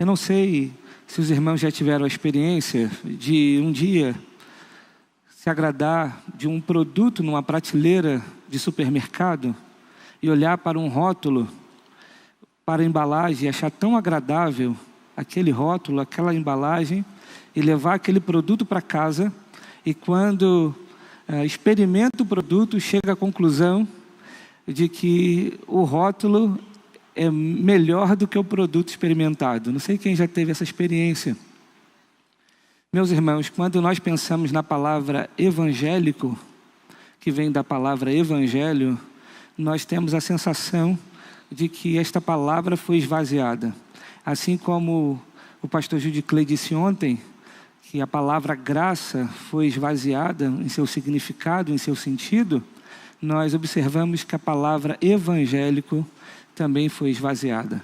Eu não sei se os irmãos já tiveram a experiência de um dia se agradar de um produto numa prateleira de supermercado e olhar para um rótulo, para a embalagem e achar tão agradável aquele rótulo, aquela embalagem, e levar aquele produto para casa e quando experimenta o produto, chega à conclusão de que o rótulo é melhor do que o produto experimentado. Não sei quem já teve essa experiência. Meus irmãos, quando nós pensamos na palavra evangélico, que vem da palavra evangelho, nós temos a sensação de que esta palavra foi esvaziada. Assim como o pastor Judiclei disse ontem, que a palavra graça foi esvaziada em seu significado, em seu sentido, nós observamos que a palavra evangélico também foi esvaziada.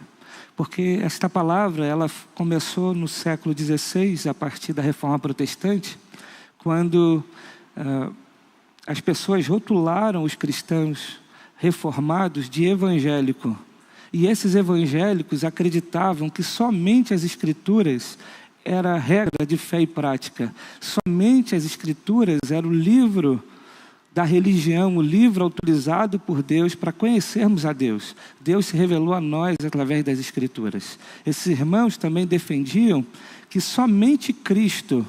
Porque esta palavra, ela começou no século XVI, a partir da Reforma Protestante, quando as pessoas rotularam os cristãos reformados de evangélico. E esses evangélicos acreditavam que somente as Escrituras era a regra de fé e prática. Somente as Escrituras era o livro da religião, o livro autorizado por Deus para conhecermos a Deus. Deus se revelou a nós através das Escrituras. Esses irmãos também defendiam que somente Cristo,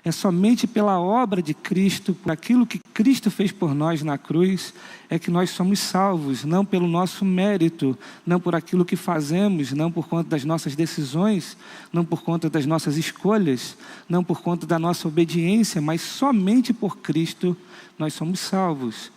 é somente pela obra de Cristo, por aquilo que Cristo fez por nós na cruz, é que nós somos salvos, não pelo nosso mérito, não por aquilo que fazemos, não por conta das nossas decisões, não por conta das nossas escolhas, não por conta da nossa obediência, mas somente por Cristo nós somos salvos.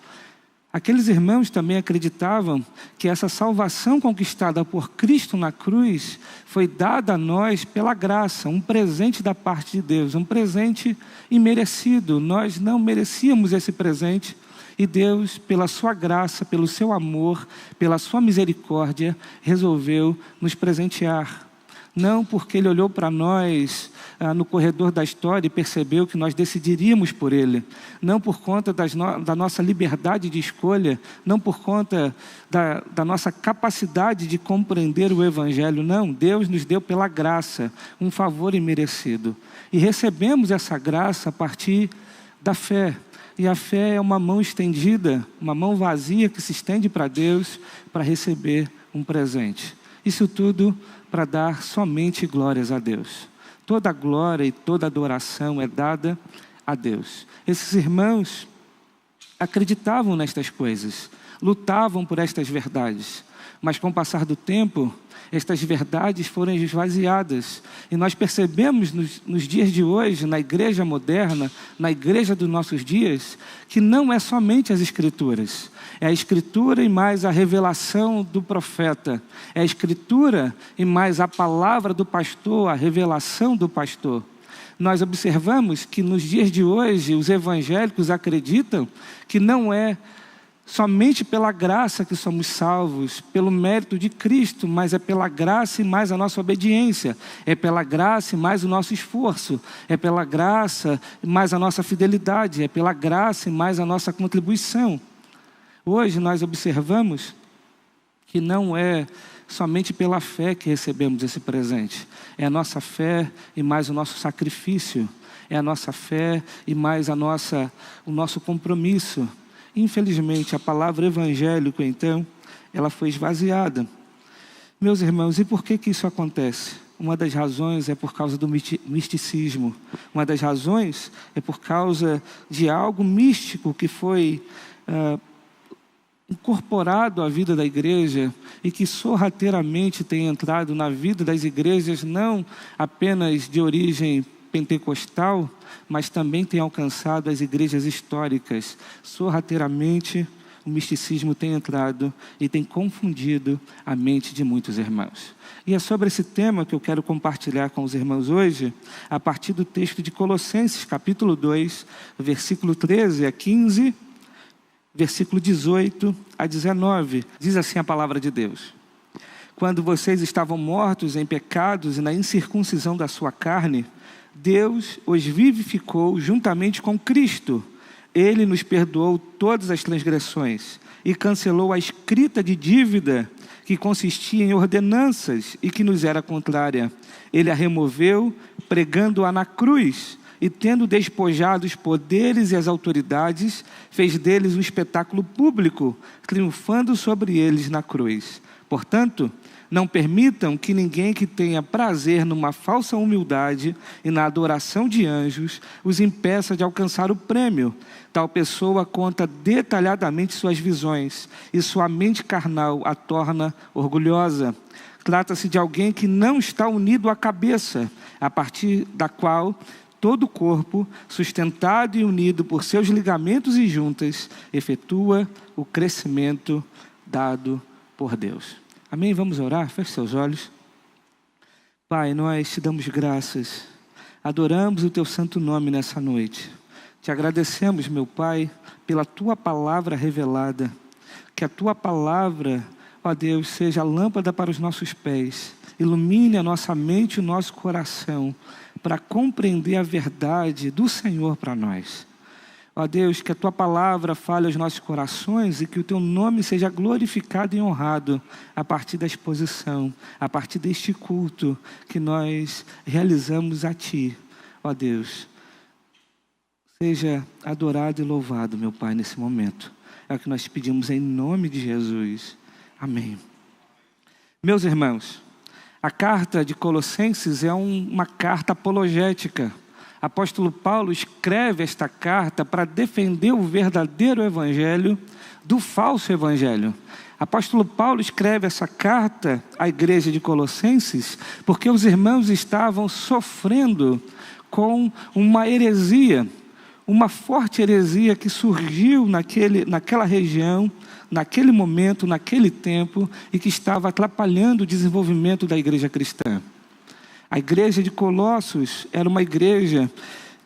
Aqueles irmãos também acreditavam que essa salvação conquistada por Cristo na cruz foi dada a nós pela graça, um presente da parte de Deus, um presente imerecido. Nós não merecíamos esse presente e Deus, pela sua graça, pelo seu amor, pela sua misericórdia, resolveu nos presentear. Não porque Ele olhou para nós no corredor da história e percebeu que nós decidiríamos por Ele. Não por conta da nossa liberdade de escolha, não por conta da nossa capacidade de compreender o Evangelho. Não, Deus nos deu pela graça, um favor imerecido. E recebemos essa graça a partir da fé. E a fé é uma mão estendida, uma mão vazia que se estende para Deus para receber um presente. Isso tudo para dar somente glórias a Deus. Toda a glória e toda a adoração é dada a Deus. Esses irmãos acreditavam nestas coisas, lutavam por estas verdades, mas com o passar do tempo, estas verdades foram esvaziadas. E nós percebemos nos dias de hoje, na igreja moderna, na igreja dos nossos dias, que não é somente as Escrituras. É a Escritura e mais a revelação do profeta. É a Escritura e mais a palavra do pastor, a revelação do pastor. Nós observamos que nos dias de hoje, os evangélicos acreditam que não é somente pela graça que somos salvos, pelo mérito de Cristo, mas é pela graça e mais a nossa obediência, é pela graça e mais o nosso esforço, é pela graça e mais a nossa fidelidade, é pela graça e mais a nossa contribuição. Hoje nós observamos que não é somente pela fé que recebemos esse presente, é a nossa fé e mais o nosso sacrifício, é a nossa fé e mais o nosso compromisso. Infelizmente, a palavra evangélico, então, ela foi esvaziada. Meus irmãos, e por que isso acontece? Uma das razões é por causa do misticismo. Uma das razões é por causa de algo místico que foi incorporado à vida da igreja e que sorrateiramente tem entrado na vida das igrejas, não apenas de origem pentecostal, mas também tem alcançado as igrejas históricas. Sorrateiramente, o misticismo tem entrado e tem confundido a mente de muitos irmãos. E é sobre esse tema que eu quero compartilhar com os irmãos hoje, a partir do texto de Colossenses, capítulo 2, versículo 13 a 15, versículo 18 a 19. Diz assim a palavra de Deus: quando vocês estavam mortos em pecados e na incircuncisão da sua carne, Deus os vivificou juntamente com Cristo. Ele nos perdoou todas as transgressões e cancelou a escrita de dívida que consistia em ordenanças e que nos era contrária. Ele a removeu, pregando-a na cruz, e tendo despojado os poderes e as autoridades, fez deles um espetáculo público, triunfando sobre eles na cruz. Portanto, não permitam que ninguém que tenha prazer numa falsa humildade e na adoração de anjos os impeça de alcançar o prêmio. Tal pessoa conta detalhadamente suas visões e sua mente carnal a torna orgulhosa. Trata-se de alguém que não está unido à cabeça, a partir da qual todo o corpo, sustentado e unido por seus ligamentos e juntas, efetua o crescimento dado por Deus. Amém? Vamos orar? Feche seus olhos. Pai, nós te damos graças, adoramos o teu santo nome nessa noite. Te agradecemos, meu Pai, pela tua palavra revelada. Que a tua palavra, ó Deus, seja lâmpada para os nossos pés, ilumine a nossa mente e o nosso coração, para compreender a verdade do Senhor para nós. Ó Deus, que a tua palavra fale aos nossos corações e que o teu nome seja glorificado e honrado a partir da exposição, a partir deste culto que nós realizamos a ti. Ó Deus, seja adorado e louvado, meu Pai, nesse momento. É o que nós pedimos em nome de Jesus. Amém. Meus irmãos, a carta de Colossenses é uma carta apologética. Apóstolo Paulo escreve esta carta para defender o verdadeiro evangelho do falso evangelho. Apóstolo Paulo escreve essa carta à igreja de Colossenses porque os irmãos estavam sofrendo com uma heresia, uma forte heresia que surgiu naquela região, naquele momento, naquele tempo, e que estava atrapalhando o desenvolvimento da igreja cristã. A igreja de Colossos era uma igreja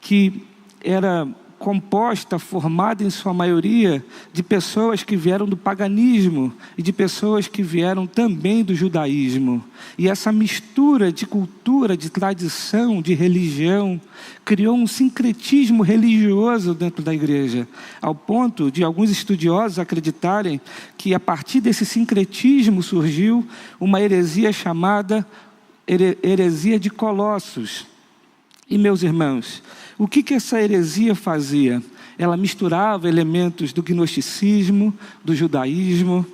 que era composta, formada em sua maioria, de pessoas que vieram do paganismo e de pessoas que vieram também do judaísmo. E essa mistura de cultura, de tradição, de religião, criou um sincretismo religioso dentro da igreja, ao ponto de alguns estudiosos acreditarem que a partir desse sincretismo surgiu uma heresia chamada heresia de Colossos. E meus irmãos, o que essa heresia fazia? Ela misturava elementos do gnosticismo, do judaísmo.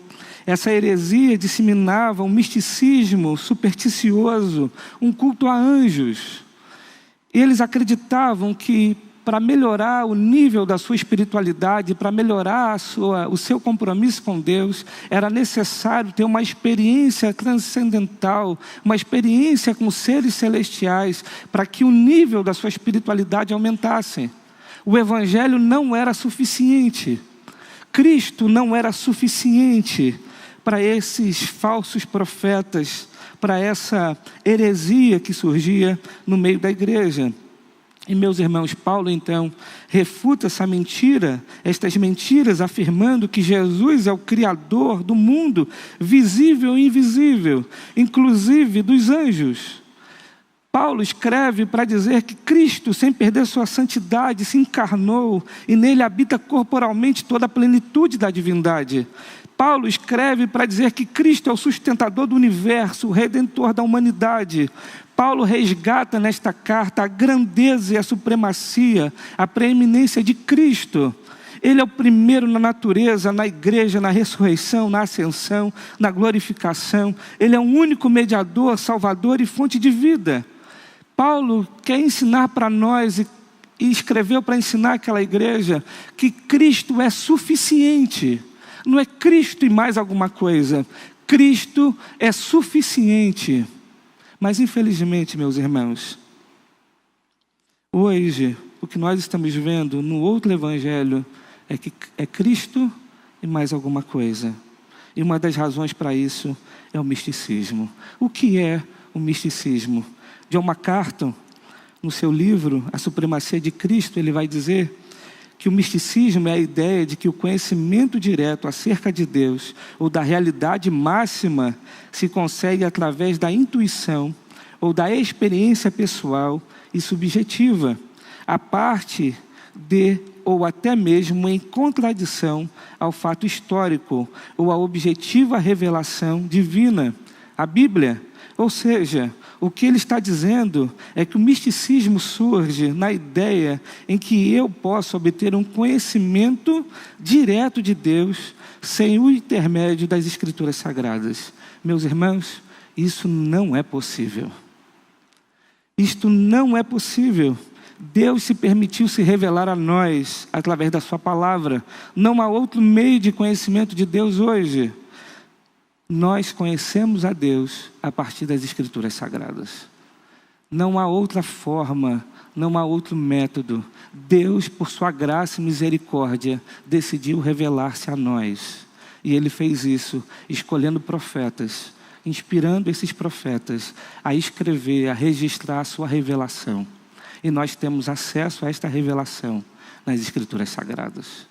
Essa heresia disseminava um misticismo supersticioso, um culto a anjos. Eles acreditavam que para melhorar o nível da sua espiritualidade, para melhorar o seu compromisso com Deus, era necessário ter uma experiência transcendental, uma experiência com seres celestiais, para que o nível da sua espiritualidade aumentasse. O evangelho não era suficiente. Cristo não era suficiente para esses falsos profetas, para essa heresia que surgia no meio da igreja. E meus irmãos, Paulo então refuta estas mentiras, afirmando que Jesus é o Criador do mundo, visível e invisível, inclusive dos anjos. Paulo escreve para dizer que Cristo, sem perder sua santidade, se encarnou e nele habita corporalmente toda a plenitude da divindade. Paulo escreve para dizer que Cristo é o sustentador do universo, o redentor da humanidade. Paulo resgata nesta carta a grandeza e a supremacia, a preeminência de Cristo. Ele é o primeiro na natureza, na igreja, na ressurreição, na ascensão, na glorificação. Ele é o único mediador, salvador e fonte de vida. Paulo quer ensinar para nós e escreveu para ensinar aquela igreja que Cristo é suficiente. Não é Cristo e mais alguma coisa. Cristo é suficiente. Mas infelizmente, meus irmãos, hoje o que nós estamos vendo no outro evangelho é que é Cristo e mais alguma coisa. E uma das razões para isso é o misticismo. O que é o misticismo? John MacArthur, no seu livro A Supremacia de Cristo, ele vai dizer que o misticismo é a ideia de que o conhecimento direto acerca de Deus ou da realidade máxima se consegue através da intuição ou da experiência pessoal e subjetiva, a parte de ou até mesmo em contradição ao fato histórico ou à objetiva revelação divina, a Bíblia. Ou seja, o que ele está dizendo é que o misticismo surge na ideia em que eu posso obter um conhecimento direto de Deus sem o intermédio das Escrituras Sagradas. Meus irmãos, isso não é possível. Isto não é possível. Deus se permitiu se revelar a nós através da sua palavra. Não há outro meio de conhecimento de Deus hoje. Nós conhecemos a Deus a partir das Escrituras Sagradas. Não há outra forma, não há outro método. Deus, por sua graça e misericórdia, decidiu revelar-se a nós. E Ele fez isso escolhendo profetas, inspirando esses profetas a escrever, a registrar a sua revelação. E nós temos acesso a esta revelação nas Escrituras Sagradas.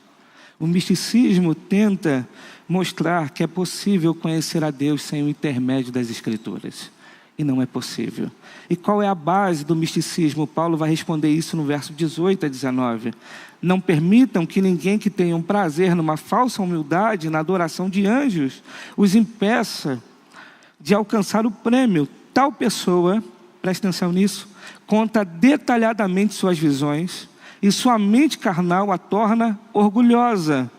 O misticismo tenta mostrar que é possível conhecer a Deus sem o intermédio das Escrituras. E não é possível. E qual é a base do misticismo? Paulo vai responder isso no verso 18 a 19. Não permitam que ninguém que tenha um prazer numa falsa humildade, na adoração de anjos, os impeça de alcançar o prêmio. Tal pessoa, preste atenção nisso, conta detalhadamente suas visões e sua mente carnal a torna orgulhosa.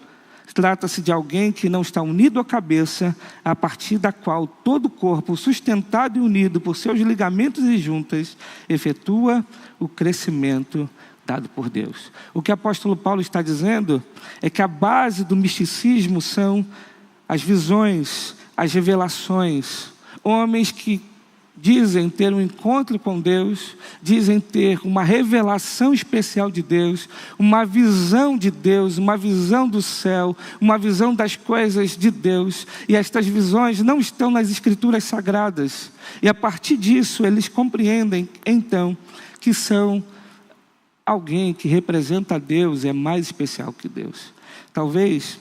Trata-se de alguém que não está unido à cabeça, a partir da qual todo o corpo, sustentado e unido por seus ligamentos e juntas, efetua o crescimento dado por Deus. O que o apóstolo Paulo está dizendo é que a base do misticismo são as visões, as revelações. Homens que dizem ter um encontro com Deus, dizem ter uma revelação especial de Deus, uma visão de Deus, uma visão do céu, uma visão das coisas de Deus. E estas visões não estão nas Escrituras Sagradas. E a partir disso, eles compreendem, então, que são alguém que representa a Deus, é mais especial que Deus. Talvez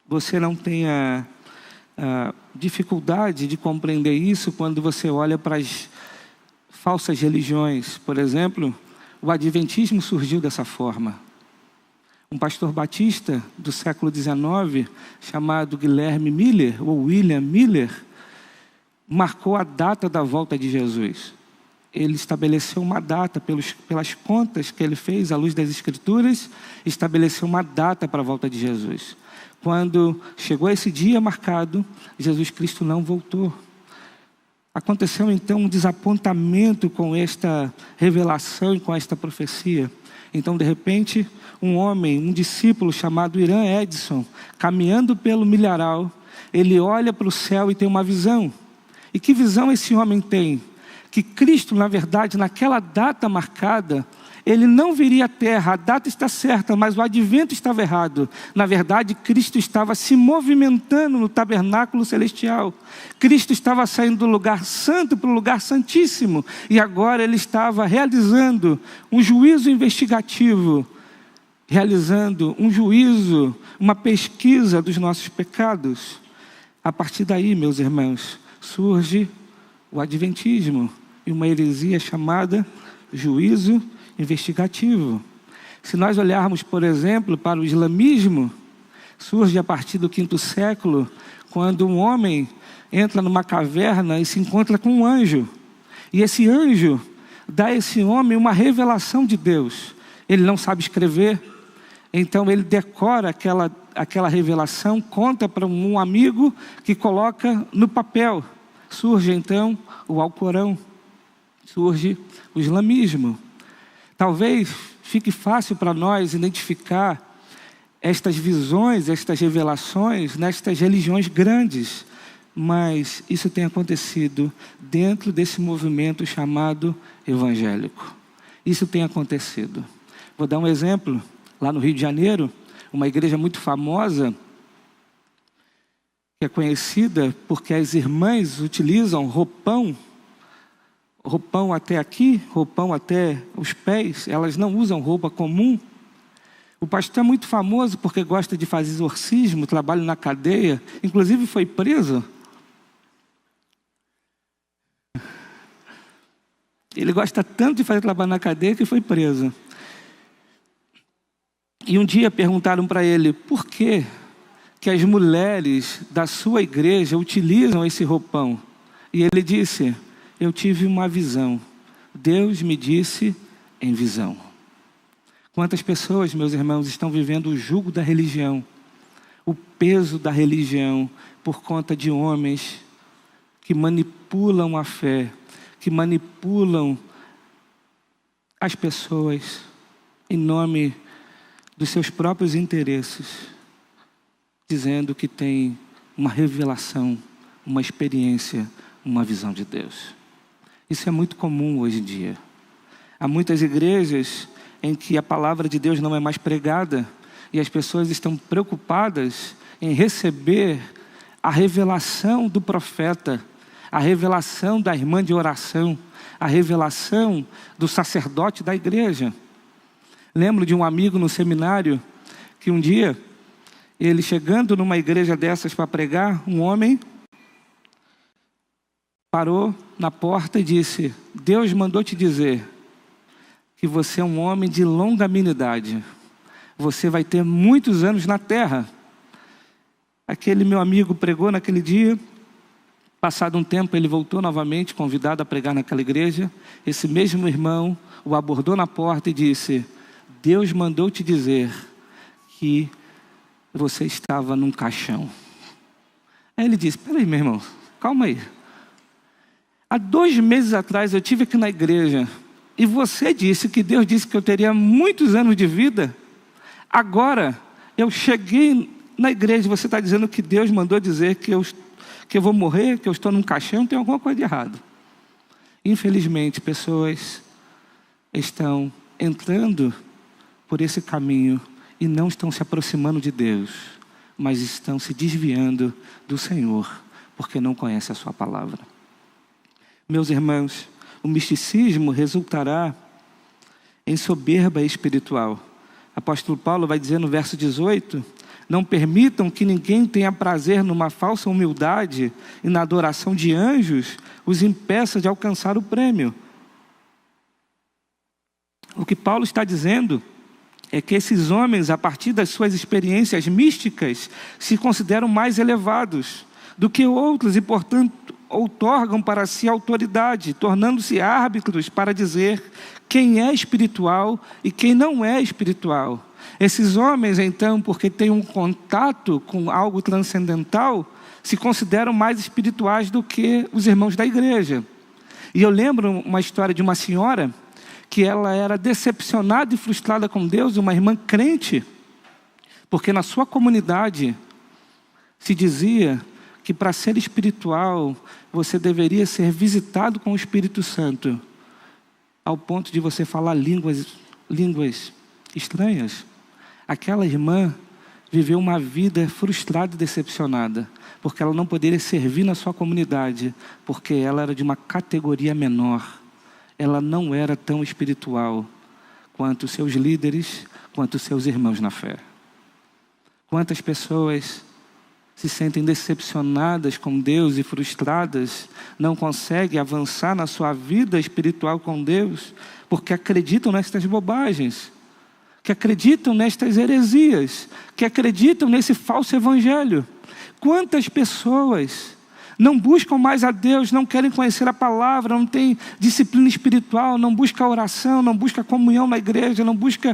você não tenha dificuldade de compreender isso quando você olha para as falsas religiões. Por exemplo, o adventismo surgiu dessa forma. Um pastor batista do século XIX, chamado Guilherme Miller, ou William Miller, marcou a data da volta de Jesus. Ele estabeleceu uma data, pelas contas que ele fez à luz das Escrituras, estabeleceu uma data para a volta de Jesus. Quando chegou esse dia marcado, Jesus Cristo não voltou. Aconteceu então um desapontamento com esta revelação e com esta profecia. Então, de repente, um homem, um discípulo chamado Irã Edson, caminhando pelo milharal, ele olha para o céu e tem uma visão. E que visão esse homem tem? Que Cristo, na verdade, naquela data marcada, ele não viria à terra. A data está certa, mas o advento estava errado. Na verdade, Cristo estava se movimentando no tabernáculo celestial. Cristo estava saindo do lugar santo para o lugar santíssimo. E agora ele estava realizando um juízo investigativo, realizando um juízo, uma pesquisa dos nossos pecados. A partir daí, meus irmãos, surge o adventismo e uma heresia chamada juízo investigativo. Se nós olharmos, por exemplo, para o islamismo, surge a partir do 5º século, quando um homem entra numa caverna e se encontra com um anjo. E esse anjo dá a esse homem uma revelação de Deus. Ele não sabe escrever, então ele decora aquela revelação, conta para um amigo que coloca no papel. Surge então o Alcorão, surge o islamismo. Talvez fique fácil para nós identificar estas visões, estas revelações nestas religiões grandes, mas isso tem acontecido dentro desse movimento chamado evangélico. Isso tem acontecido. Vou dar um exemplo. Lá no Rio de Janeiro, uma igreja muito famosa, que é conhecida porque as irmãs utilizam roupão até aqui, roupão até os pés, elas não usam roupa comum. O pastor é muito famoso porque gosta de fazer exorcismo, trabalha na cadeia, inclusive foi preso. Ele gosta tanto de fazer trabalho na cadeia que foi preso. E um dia perguntaram para ele, por que as mulheres da sua igreja utilizam esse roupão? E ele disse, eu tive uma visão. Deus me disse em visão. Quantas pessoas, meus irmãos, estão vivendo o jugo da religião, o peso da religião, por conta de homens que manipulam a fé, que manipulam as pessoas em nome dos seus próprios interesses, dizendo que tem uma revelação, uma experiência, uma visão de Deus. Isso é muito comum hoje em dia. Há muitas igrejas em que a palavra de Deus não é mais pregada e as pessoas estão preocupadas em receber a revelação do profeta, a revelação da irmã de oração, a revelação do sacerdote da igreja. Lembro de um amigo no seminário que um dia, ele chegando numa igreja dessas para pregar, um homem parou na porta e disse, Deus mandou te dizer que você é um homem de longanimidade. Você vai ter muitos anos na terra. Aquele meu amigo pregou naquele dia. Passado um tempo, ele voltou novamente, convidado a pregar naquela igreja. Esse mesmo irmão o abordou na porta e disse, Deus mandou te dizer que você estava num caixão. Aí ele disse, peraí, meu irmão, calma aí. Há 2 meses atrás eu estive aqui na igreja e você disse que Deus disse que eu teria muitos anos de vida. Agora eu cheguei na igreja e você está dizendo que Deus mandou dizer que eu vou morrer, que eu estou num caixão, tem alguma coisa de errado. Infelizmente, pessoas estão entrando por esse caminho e não estão se aproximando de Deus, mas estão se desviando do Senhor, porque não conhecem a sua palavra. Meus irmãos, o misticismo resultará em soberba espiritual. Apóstolo Paulo vai dizer no verso 18, não permitam que ninguém tenha prazer numa falsa humildade e na adoração de anjos os impeça de alcançar o prêmio. O que Paulo está dizendo é que esses homens, a partir das suas experiências místicas, se consideram mais elevados do que outros e, portanto, outorgam para si autoridade, tornando-se árbitros para dizer quem é espiritual e quem não é espiritual. Esses homens, então, porque têm um contato com algo transcendental, se consideram mais espirituais do que os irmãos da igreja. E eu lembro uma história de uma senhora que ela era decepcionada e frustrada com Deus, uma irmã crente, porque na sua comunidade se dizia que para ser espiritual, você deveria ser visitado com o Espírito Santo, ao ponto de você falar línguas estranhas. Aquela irmã viveu uma vida frustrada e decepcionada, porque ela não poderia servir na sua comunidade, porque ela era de uma categoria menor. Ela não era tão espiritual quanto seus líderes, quanto seus irmãos na fé. Quantas pessoas se sentem decepcionadas com Deus e frustradas, não conseguem avançar na sua vida espiritual com Deus, porque acreditam nestas bobagens, que acreditam nestas heresias, que acreditam nesse falso evangelho. Quantas pessoas não buscam mais a Deus, não querem conhecer a palavra, não têm disciplina espiritual, não buscam a oração, não buscam a comunhão na igreja, não buscam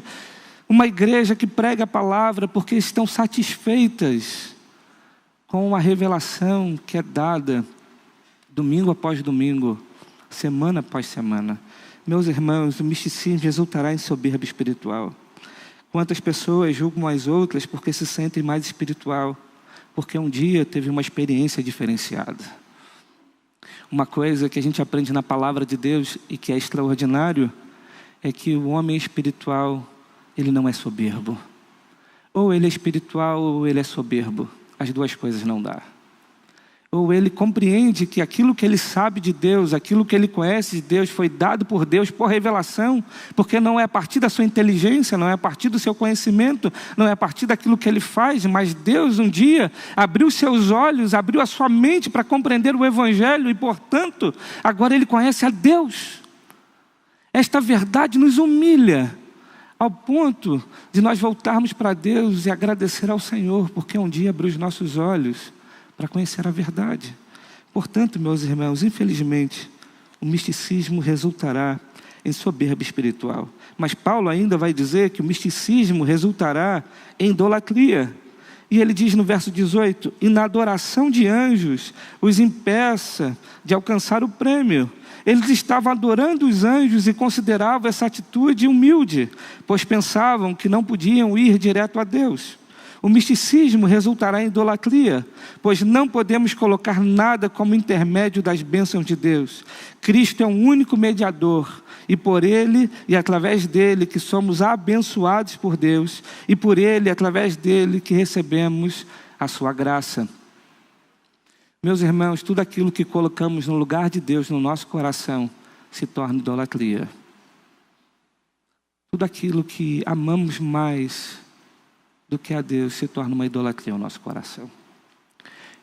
uma igreja que prega a palavra, porque estão satisfeitas com a revelação que é dada domingo após domingo, semana após semana. Meus irmãos, o misticismo resultará em soberba espiritual. Quantas pessoas julgam as outras porque se sentem mais espiritual, porque um dia teve uma experiência diferenciada. Uma coisa que a gente aprende na palavra de Deus e que é extraordinário, é que o homem espiritual, ele não é soberbo. Ou ele é espiritual ou ele é soberbo. As duas coisas não dá. Ou ele compreende que aquilo que ele sabe de Deus, aquilo que ele conhece de Deus, foi dado por Deus por revelação, porque não é a partir da sua inteligência, não é a partir do seu conhecimento, não é a partir daquilo que ele faz, mas Deus um dia abriu seus olhos, abriu a sua mente para compreender o Evangelho e, portanto, agora ele conhece a Deus. Esta verdade nos humilha ao ponto de nós voltarmos para Deus e agradecer ao Senhor, porque um dia abriu os nossos olhos para conhecer a verdade. Portanto, meus irmãos, infelizmente, o misticismo resultará em soberba espiritual. Mas Paulo ainda vai dizer que o misticismo resultará em idolatria. E ele diz no verso 18, e na adoração de anjos os impeça de alcançar o prêmio. Eles estavam adorando os anjos e consideravam essa atitude humilde, pois pensavam que não podiam ir direto a Deus. O misticismo resultará em idolatria, pois não podemos colocar nada como intermédio das bênçãos de Deus. Cristo é o único mediador, e por Ele e através dEle que somos abençoados por Deus, e por Ele e através dEle que recebemos a sua graça. Meus irmãos, tudo aquilo que colocamos no lugar de Deus no nosso coração se torna idolatria. Tudo aquilo que amamos mais do que a Deus se torna uma idolatria no nosso coração.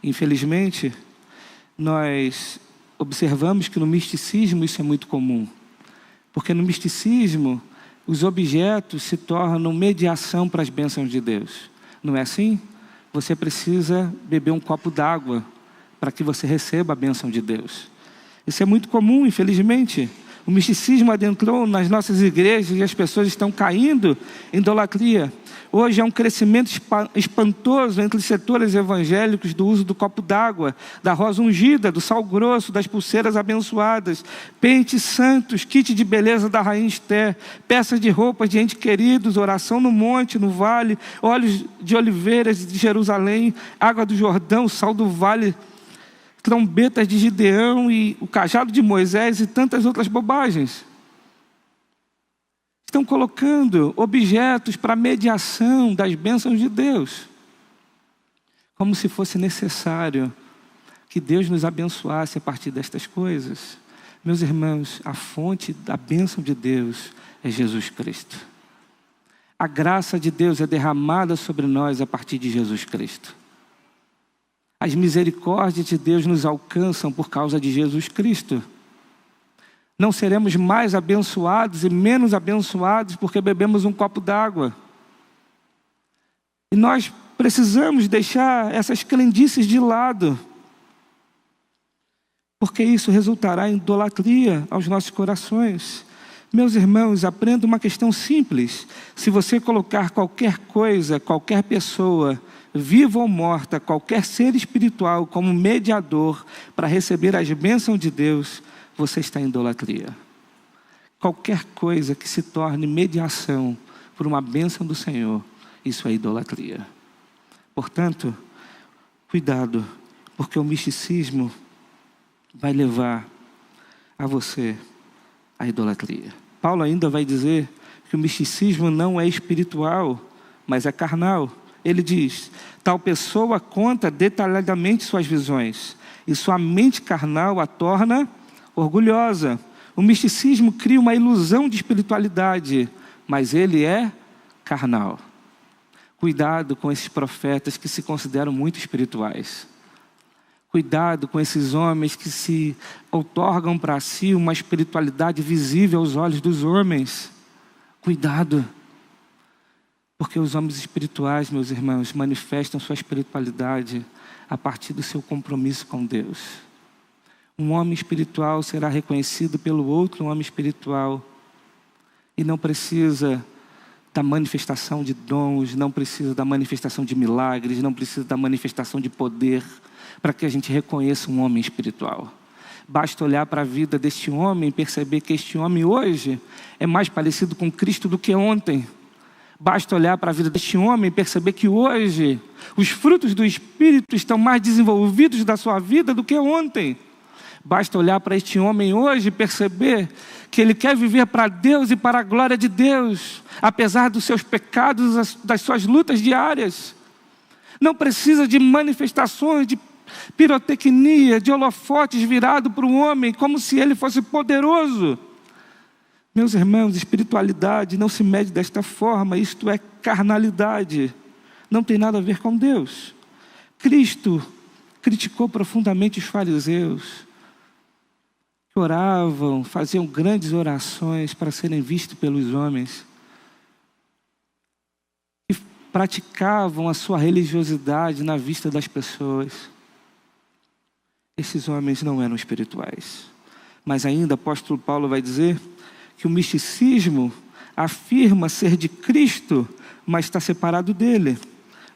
Infelizmente, nós observamos que no misticismo isso é muito comum. Porque no misticismo, os objetos se tornam mediação para as bênçãos de Deus. Não é assim? Você precisa beber um copo d'água para que você receba a bênção de Deus. Isso é muito comum, infelizmente. O misticismo adentrou nas nossas igrejas e as pessoas estão caindo em idolatria. Hoje há um crescimento espantoso entre os setores evangélicos do uso do copo d'água, da rosa ungida, do sal grosso, das pulseiras abençoadas, pentes santos, kit de beleza da rainha Esther, peças de roupas de entes queridos, oração no monte, no vale, óleos de oliveiras de Jerusalém, água do Jordão, sal do vale, trombetas de Gideão e o cajado de Moisés e tantas outras bobagens. Estão colocando objetos para mediação das bênçãos de Deus. Como se fosse necessário que Deus nos abençoasse a partir destas coisas. Meus irmãos, a fonte da bênção de Deus é Jesus Cristo. A graça de Deus é derramada sobre nós a partir de Jesus Cristo. As misericórdias de Deus nos alcançam por causa de Jesus Cristo. Não seremos mais abençoados e menos abençoados porque bebemos um copo d'água. E nós precisamos deixar essas crendices de lado, porque isso resultará em idolatria aos nossos corações. Meus irmãos, aprenda uma questão simples. Se você colocar qualquer coisa, qualquer pessoa, viva ou morta, qualquer ser espiritual como mediador para receber as bênçãos de Deus, você está em idolatria. Qualquer coisa que se torne mediação por uma bênção do Senhor, isso é idolatria. Portanto, cuidado, porque o misticismo vai levar a você à idolatria. Paulo ainda vai dizer que o misticismo não é espiritual, mas é carnal. Ele diz, tal pessoa conta detalhadamente suas visões, e sua mente carnal a torna orgulhosa. O misticismo cria uma ilusão de espiritualidade, mas ele é carnal. Cuidado com esses profetas que se consideram muito espirituais. Cuidado com esses homens que se outorgam para si uma espiritualidade visível aos olhos dos homens. Cuidado. Porque os homens espirituais, meus irmãos, manifestam sua espiritualidade a partir do seu compromisso com Deus. Um homem espiritual será reconhecido pelo outro homem espiritual. E não precisa da manifestação de dons, não precisa da manifestação de milagres, não precisa da manifestação de poder para que a gente reconheça um homem espiritual. Basta olhar para a vida deste homem e perceber que este homem hoje é mais parecido com Cristo do que ontem. Basta olhar para a vida deste homem e perceber que hoje os frutos do Espírito estão mais desenvolvidos da sua vida do que ontem. Basta olhar para este homem hoje e perceber que ele quer viver para Deus e para a glória de Deus, apesar dos seus pecados, das suas lutas diárias. Não precisa de manifestações de pirotecnia, de holofotes virado para o homem, como se ele fosse poderoso. Meus irmãos, espiritualidade não se mede desta forma, isto é carnalidade. Não tem nada a ver com Deus. Cristo criticou profundamente os fariseus, que oravam, faziam grandes orações para serem vistos pelos homens. praticavam a sua religiosidade na vista das pessoas. Esses homens não eram espirituais. Mas ainda o apóstolo Paulo vai dizer que o misticismo afirma ser de Cristo, mas está separado dele.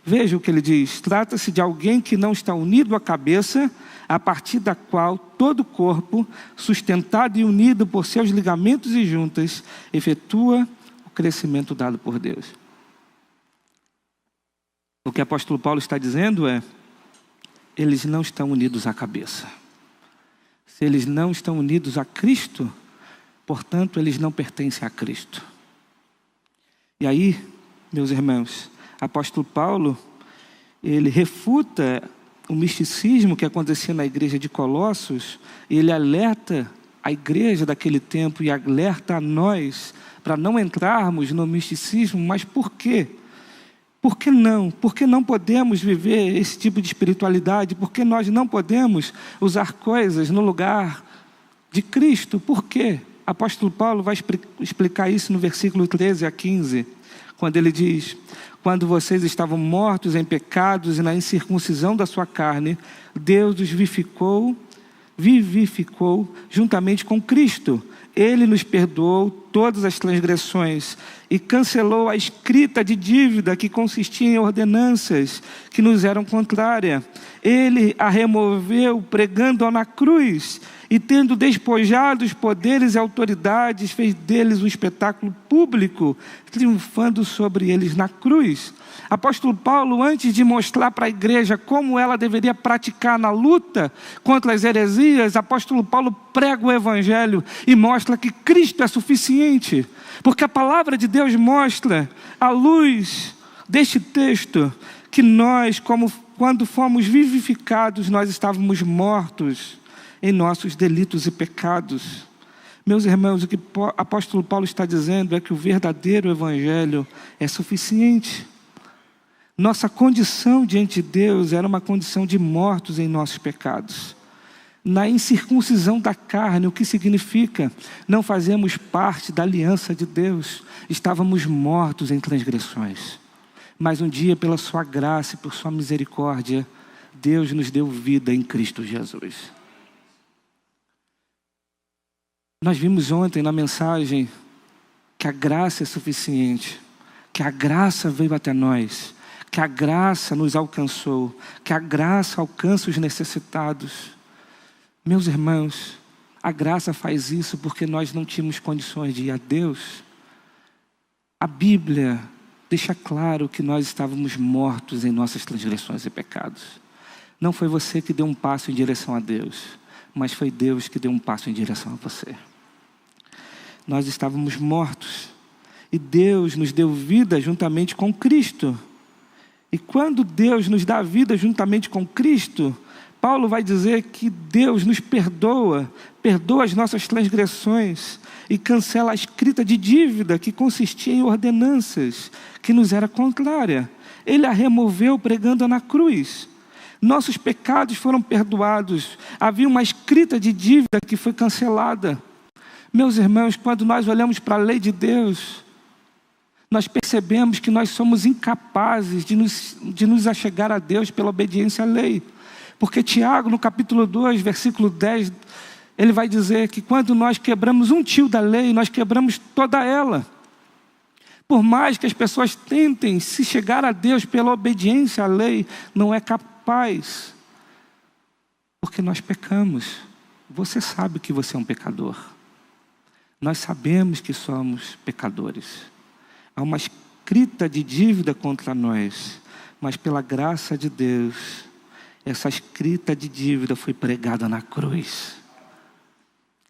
Veja o que ele diz: trata-se de alguém que não está unido à cabeça, a partir da qual todo o corpo, sustentado e unido por seus ligamentos e juntas, efetua o crescimento dado por Deus. O que o apóstolo Paulo está dizendo é: eles não estão unidos à cabeça. Se eles não estão unidos a Cristo, portanto, eles não pertencem a Cristo. E aí, meus irmãos, o apóstolo Paulo, ele refuta o misticismo que acontecia na igreja de Colossos, e ele alerta a igreja daquele tempo e alerta a nós para não entrarmos no misticismo. Mas por quê? Por que não? Por que não podemos viver esse tipo de espiritualidade? Por que nós não podemos usar coisas no lugar de Cristo? Por quê? O apóstolo Paulo vai explicar isso no versículo 13 a 15, quando ele diz: quando vocês estavam mortos em pecados e na incircuncisão da sua carne, Deus os vivificou juntamente com Cristo. Ele nos perdoou todas as transgressões e cancelou a escrita de dívida que consistia em ordenanças que nos eram contrárias. Ele a removeu pregando-a na cruz, e tendo despojado os poderes e autoridades, fez deles um espetáculo público, triunfando sobre eles na cruz. Apóstolo Paulo, antes de mostrar para a igreja como ela deveria praticar na luta contra as heresias, apóstolo Paulo prega o evangelho e mostra que Cristo é suficiente. Porque a palavra de Deus mostra, à luz deste texto, que nós, quando fomos vivificados, nós estávamos mortos em nossos delitos e pecados. Meus irmãos, o que o apóstolo Paulo está dizendo é que o verdadeiro evangelho é suficiente. Nossa condição diante de Deus era uma condição de mortos em nossos pecados. Na incircuncisão da carne, o que significa? Não fazemos parte da aliança de Deus. Estávamos mortos em transgressões. Mas um dia, pela sua graça e por sua misericórdia, Deus nos deu vida em Cristo Jesus. Nós vimos ontem na mensagem que a graça é suficiente, que a graça veio até nós, que a graça nos alcançou, que a graça alcança os necessitados. Meus irmãos, a graça faz isso porque nós não tínhamos condições de ir a Deus. A Bíblia deixa claro que nós estávamos mortos em nossas transgressões e pecados. Não foi você que deu um passo em direção a Deus, mas foi Deus que deu um passo em direção a você. Nós estávamos mortos e Deus nos deu vida juntamente com Cristo. E quando Deus nos dá vida juntamente com Cristo, Paulo vai dizer que Deus nos perdoa as nossas transgressões e cancela a escrita de dívida que consistia em ordenanças, que nos era contrária. Ele a removeu pregando-a na cruz. Nossos pecados foram perdoados. Havia uma escrita de dívida que foi cancelada. Meus irmãos, quando nós olhamos para a lei de Deus, nós percebemos que nós somos incapazes de nos achegar a Deus pela obediência à lei. Porque Tiago, no capítulo 2, versículo 10, ele vai dizer que quando nós quebramos um tio da lei, nós quebramos toda ela. Por mais que as pessoas tentem se chegar a Deus pela obediência à lei, não é capaz. Porque nós pecamos. Você sabe que você é um pecador. Nós sabemos que somos pecadores. Há uma escrita de dívida contra nós, mas pela graça de Deus, essa escrita de dívida foi pregada na cruz.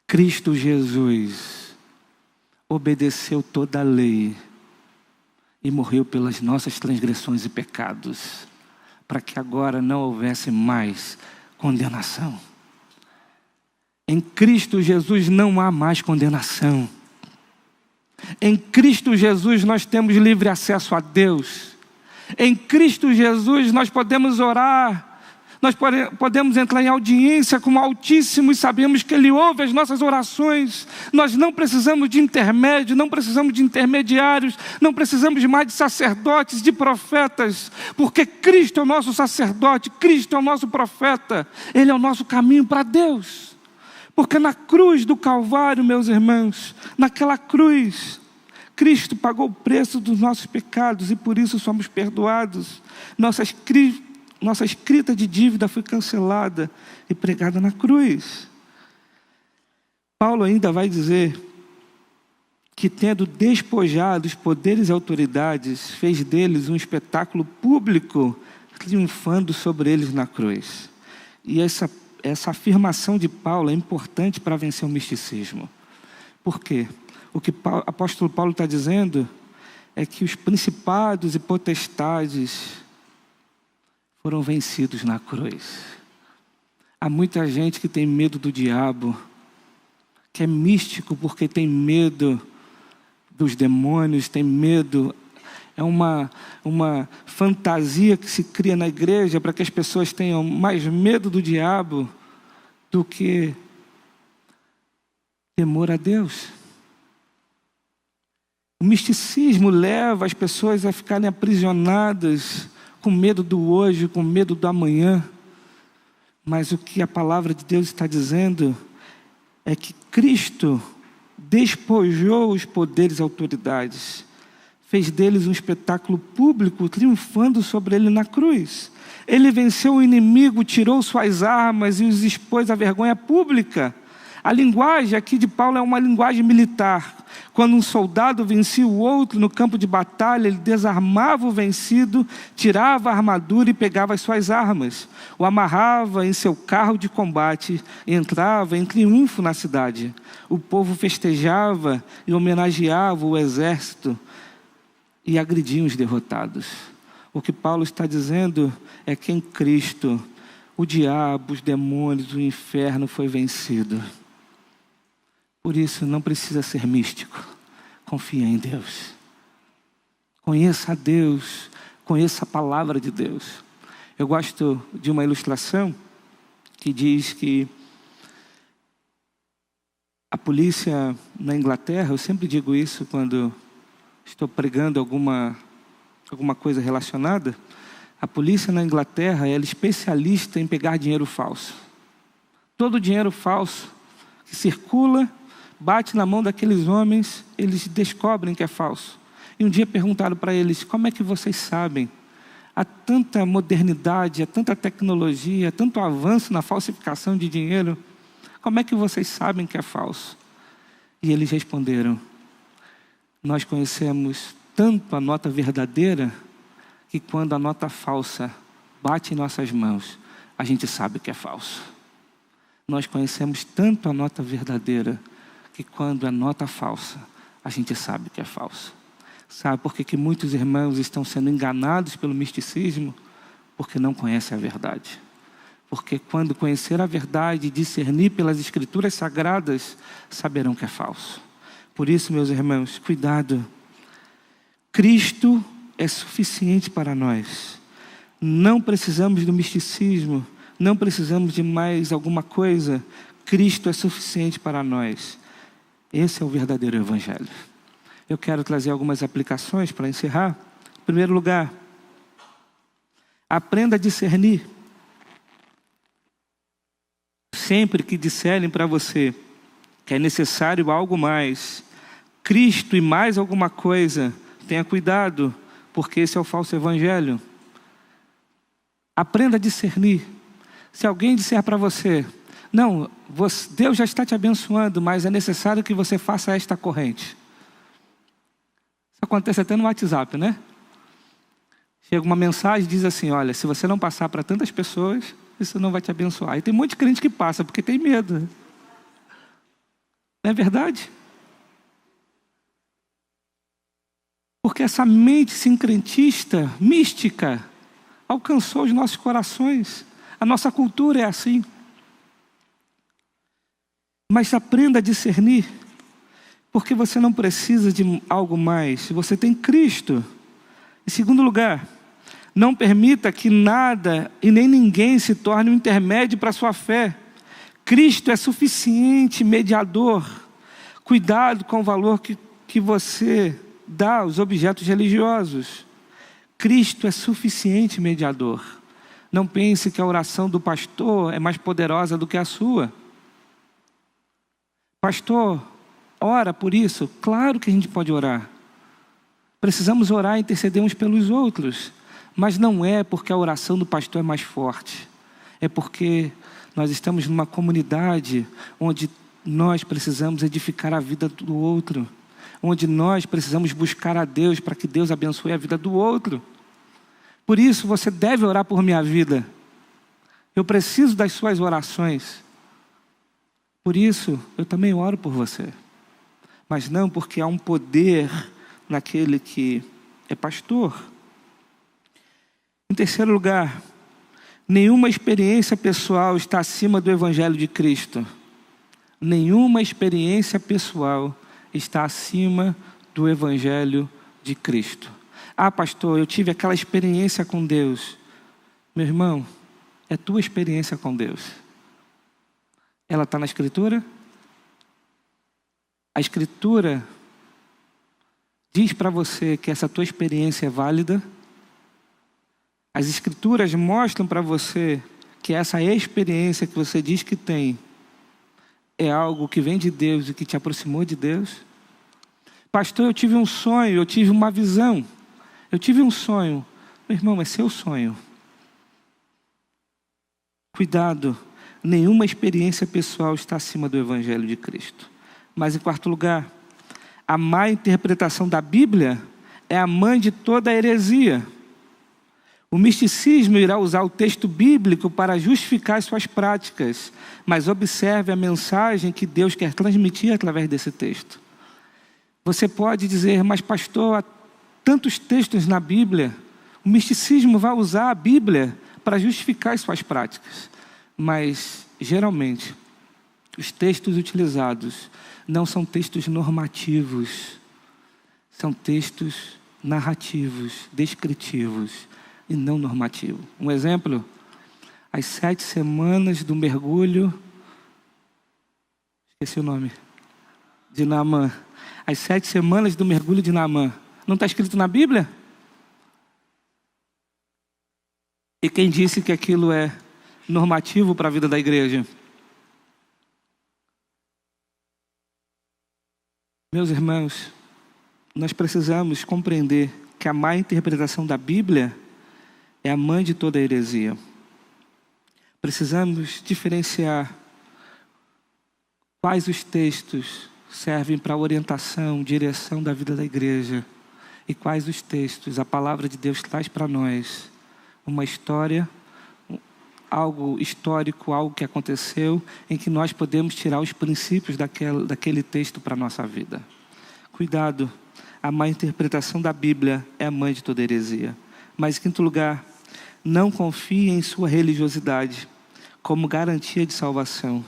Cristo Jesus obedeceu toda a lei e morreu pelas nossas transgressões e pecados, para que agora não houvesse mais condenação. Em Cristo Jesus não há mais condenação. Em Cristo Jesus nós temos livre acesso a Deus. Em Cristo Jesus nós podemos orar Nós podemos entrar em audiência com o Altíssimo e sabemos que Ele ouve as nossas orações. Nós não precisamos de intermédio, não precisamos de intermediários, não precisamos mais de sacerdotes, de profetas, porque Cristo é o nosso sacerdote, Cristo é o nosso profeta, Ele é o nosso caminho para Deus. Porque na cruz do Calvário, meus irmãos, naquela cruz, Cristo pagou o preço dos nossos pecados e por isso somos perdoados. Nossa escrita de dívida foi cancelada e pregada na cruz. Paulo ainda vai dizer que, tendo despojado os poderes e autoridades, fez deles um espetáculo público, triunfando sobre eles na cruz. E essa afirmação de Paulo é importante para vencer o misticismo. Por quê? O que o apóstolo Paulo está dizendo é que os principados e potestades foram vencidos na cruz. Há muita gente que tem medo do diabo, que é místico porque tem medo dos demônios, tem medo. É uma fantasia que se cria na igreja para que as pessoas tenham mais medo do diabo do que temor a Deus. O misticismo leva as pessoas a ficarem aprisionadas com medo do hoje, com medo do amanhã. Mas o que a palavra de Deus está dizendo é que Cristo despojou os poderes e autoridades, fez deles um espetáculo público, triunfando sobre ele na cruz. Ele venceu o inimigo, tirou suas armas e os expôs à vergonha pública. A linguagem aqui de Paulo é uma linguagem militar. Quando um soldado vencia o outro no campo de batalha, ele desarmava o vencido, tirava a armadura e pegava as suas armas. O amarrava em seu carro de combate e entrava em triunfo na cidade. O povo festejava e homenageava o exército e agredia os derrotados. O que Paulo está dizendo é que em Cristo o diabo, os demônios, o inferno foi vencido. Por isso, não precisa ser místico. Confia em Deus. Conheça a Deus. Conheça a palavra de Deus. Eu gosto de uma ilustração que diz que a polícia na Inglaterra, eu sempre digo isso quando estou pregando alguma coisa relacionada, a polícia na Inglaterra ela é especialista em pegar dinheiro falso. Todo dinheiro falso que circula, bate na mão daqueles homens, eles descobrem que é falso. E um dia perguntaram para eles: como é que vocês sabem? Há tanta modernidade, há tanta tecnologia, há tanto avanço na falsificação de dinheiro. Como é que vocês sabem que é falso? E eles responderam: nós conhecemos tanto a nota verdadeira, que quando a nota falsa bate em nossas mãos, a gente sabe que é falso. Nós conhecemos tanto a nota verdadeira, que quando é nota falsa, a gente sabe que é falso. Sabe por que muitos irmãos estão sendo enganados pelo misticismo? Porque não conhecem a verdade. Porque quando conhecer a verdade e discernir pelas escrituras sagradas, saberão que é falso. Por isso, meus irmãos, cuidado. Cristo é suficiente para nós. Não precisamos do misticismo, não precisamos de mais alguma coisa. Cristo é suficiente para nós. Esse é o verdadeiro evangelho. Eu quero trazer algumas aplicações para encerrar. Em primeiro lugar, aprenda a discernir. Sempre que disserem para você que é necessário algo mais, Cristo e mais alguma coisa, tenha cuidado, porque esse é o falso evangelho. Aprenda a discernir. Se alguém disser para você: não, Deus já está te abençoando, mas é necessário que você faça esta corrente. Isso acontece até no WhatsApp, né? Chega uma mensagem e diz assim: olha, se você não passar para tantas pessoas, isso não vai te abençoar. E tem um monte de crente que passa porque tem medo. Não é verdade? Porque essa mente sincretista, mística, alcançou os nossos corações. A nossa cultura é assim. Mas aprenda a discernir, porque você não precisa de algo mais. Você tem Cristo. Em segundo lugar, Não permita que nada e nem ninguém se torne um intermédio para a sua fé. Cristo é suficiente mediador. Cuidado com o valor que você dá aos objetos religiosos. Cristo é suficiente mediador. Não pense que a oração do pastor é mais poderosa do que a sua. Pastor, ora por isso? Claro que a gente pode orar. Precisamos orar e interceder uns pelos outros. Mas não é porque a oração do pastor é mais forte. É porque nós estamos numa comunidade onde nós precisamos edificar a vida do outro. Onde nós precisamos buscar a Deus para que Deus abençoe a vida do outro. Por isso você deve orar por minha vida. Eu preciso das suas orações. Por isso eu também oro por você. Mas não porque há um poder naquele que é pastor. Em terceiro lugar, nenhuma experiência pessoal está acima do Evangelho de Cristo. Nenhuma experiência pessoal está acima do Evangelho de Cristo. Ah, pastor, eu tive aquela experiência com Deus. Meu irmão, é tua experiência com Deus. Ela está na Escritura? A Escritura diz para você que essa tua experiência é válida? As Escrituras mostram para você que essa experiência que você diz que tem é algo que vem de Deus e que te aproximou de Deus? Pastor, eu tive um sonho, eu tive uma visão. Eu tive um sonho. Meu irmão, é seu sonho. Cuidado, nenhuma experiência pessoal está acima do Evangelho de Cristo. Mas em quarto lugar, a má interpretação da Bíblia é a mãe de toda a heresia. O misticismo irá usar o texto bíblico para justificar suas práticas, mas observe a mensagem que Deus quer transmitir através desse texto. Você pode dizer, mas pastor, há tantos textos na Bíblia. O misticismo vai usar a Bíblia para justificar suas práticas. Mas, geralmente, os textos utilizados não são textos normativos. São textos narrativos, descritivos e não normativos. Um exemplo, as 7 semanas do mergulho... Esqueci o nome. De Naamã. As 7 semanas do mergulho de Naamã. Não está escrito na Bíblia? E quem disse que aquilo é normativo para a vida da igreja? Meus irmãos, nós precisamos compreender que a má interpretação da Bíblia é a mãe de toda a heresia. Precisamos diferenciar quais os textos servem para orientação, direção da vida da igreja. E quais os textos, a palavra de Deus traz para nós uma história, algo histórico, algo que aconteceu, em que nós podemos tirar os princípios daquele texto para a nossa vida. Cuidado, a má interpretação da Bíblia é a mãe de toda heresia. Mas em quinto lugar, não confie em sua religiosidade como garantia de salvação.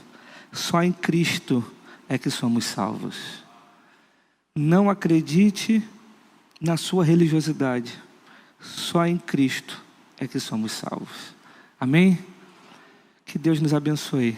Só em Cristo é que somos salvos. Não acredite na sua religiosidade. Só em Cristo é que somos salvos. Amém? Que Deus nos abençoe.